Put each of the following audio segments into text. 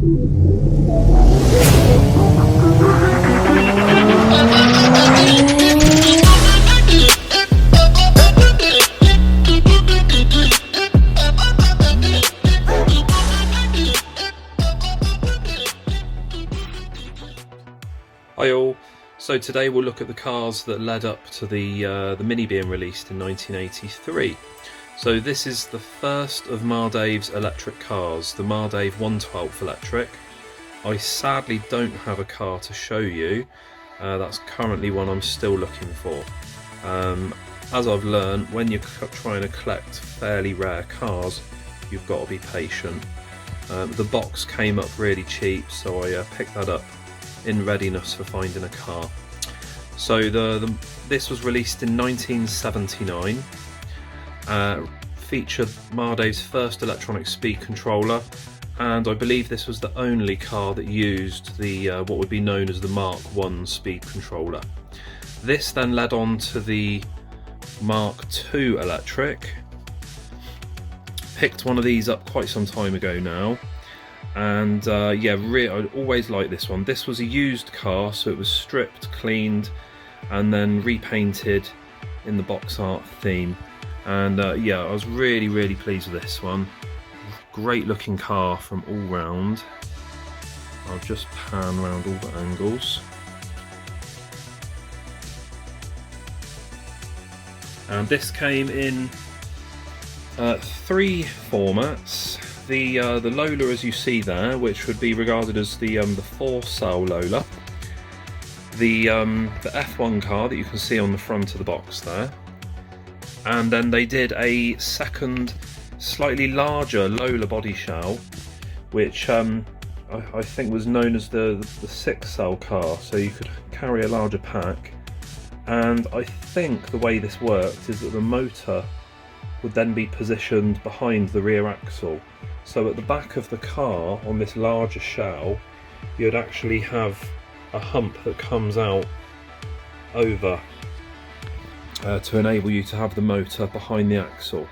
Hi all, so today we'll look at the cars that led up to the Mini being released in 1983. So this is the first of Mardave's electric cars, the Mardave 1/12 Electric. I sadly don't have a car to show you, that's currently one I'm still looking for. As I've learned, when you're trying to collect fairly rare cars, you've got to be patient. The box came up really cheap, so I picked that up in readiness for finding a car. So this was released in 1979, featured Mardave's first electronic speed controller, and I believe this was the only car that used the what would be known as the Mark I speed controller. This then led on to the Mark II Electric. Picked one of these up quite some time ago now, and yeah, I always liked this one. This was a used car, so it was stripped, cleaned, and then repainted in the box art theme. And yeah, I was really pleased with this one. Great looking car from all round. I'll just pan around all the angles. And this came in 3 formats. The Lola, as you see there, which would be regarded as the 4-cell Lola. The F1 car that you can see on the front of the box there. And then they did a second, slightly larger Lola body shell, which I think was known as the 6-cell car, so you could carry a larger pack. And I think the way this worked is that the motor would then be positioned behind the rear axle. So at the back of the car, on this larger shell, you'd actually have a hump that comes out over to enable you to have the motor behind the axle.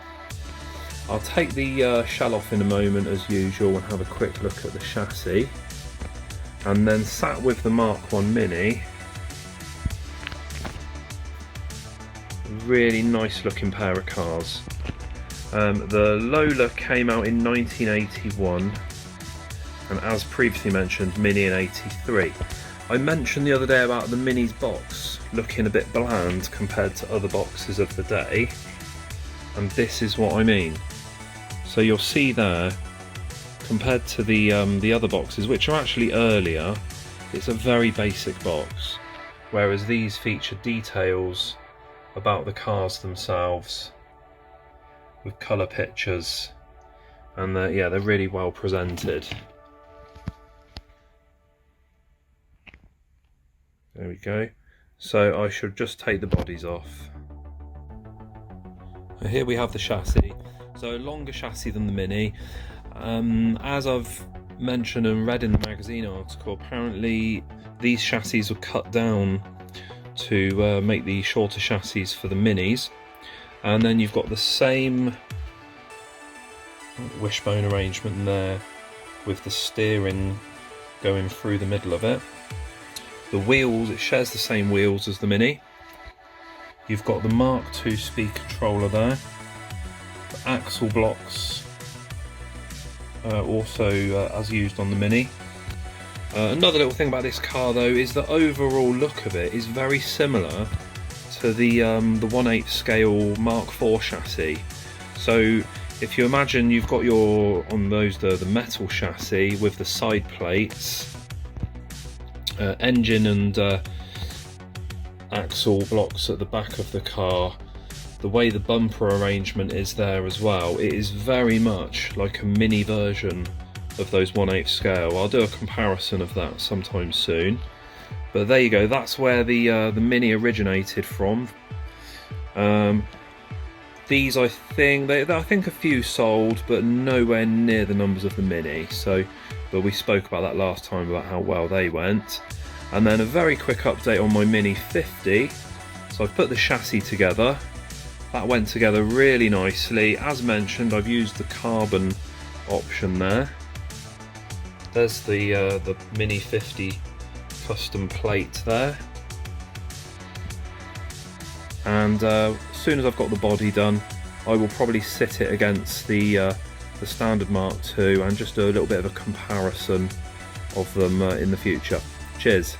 I'll take the shell off in a moment as usual and have a quick look at the chassis. And then sat with the Mark I Mini, really nice looking pair of cars. The Lola came out in 1981, and as previously mentioned, Mini in 83. I mentioned the other day about the Mini's box looking a bit bland compared to other boxes of the day, and this is what I mean. So you'll see there, compared to the other boxes, which are actually earlier, it's a very basic box, whereas these feature details about the cars themselves, with colour pictures, and yeah, they're really well presented. There we go. So I should just take the bodies off. Here we have the chassis. So a longer chassis than the Mini. As I've mentioned and read in the magazine article, apparently these chassis were cut down to make the shorter chassis for the Minis. And then you've got the same wishbone arrangement there, with the steering going through the middle of it. The wheels, it shares the same wheels as the Mini. You've got the Mark II speed controller there. The axle blocks also as used on the Mini. Another little thing about this car though is the overall look of it is very similar to the 1/8 scale Mark IV chassis. So if you imagine you've got on those the metal chassis with the side plates, engine and axle blocks at the back of the car, the way the bumper arrangement is there as well, it is very much like a mini version of those 1/8 scale. I'll do a comparison of that sometime soon. But there you go, that's where the Mini originated from. These I think a few sold, but nowhere near the numbers of the Mini. But we spoke about that last time about how well they went. And then a very quick update on my Mini 50. So I've put the chassis together. That went together really nicely. As mentioned, I've used the carbon option there. There's the Mini 50 custom plate there. And as soon as I've got the body done, I will probably sit it against the standard Mark II and just do a little bit of a comparison of them in the future. Cheers.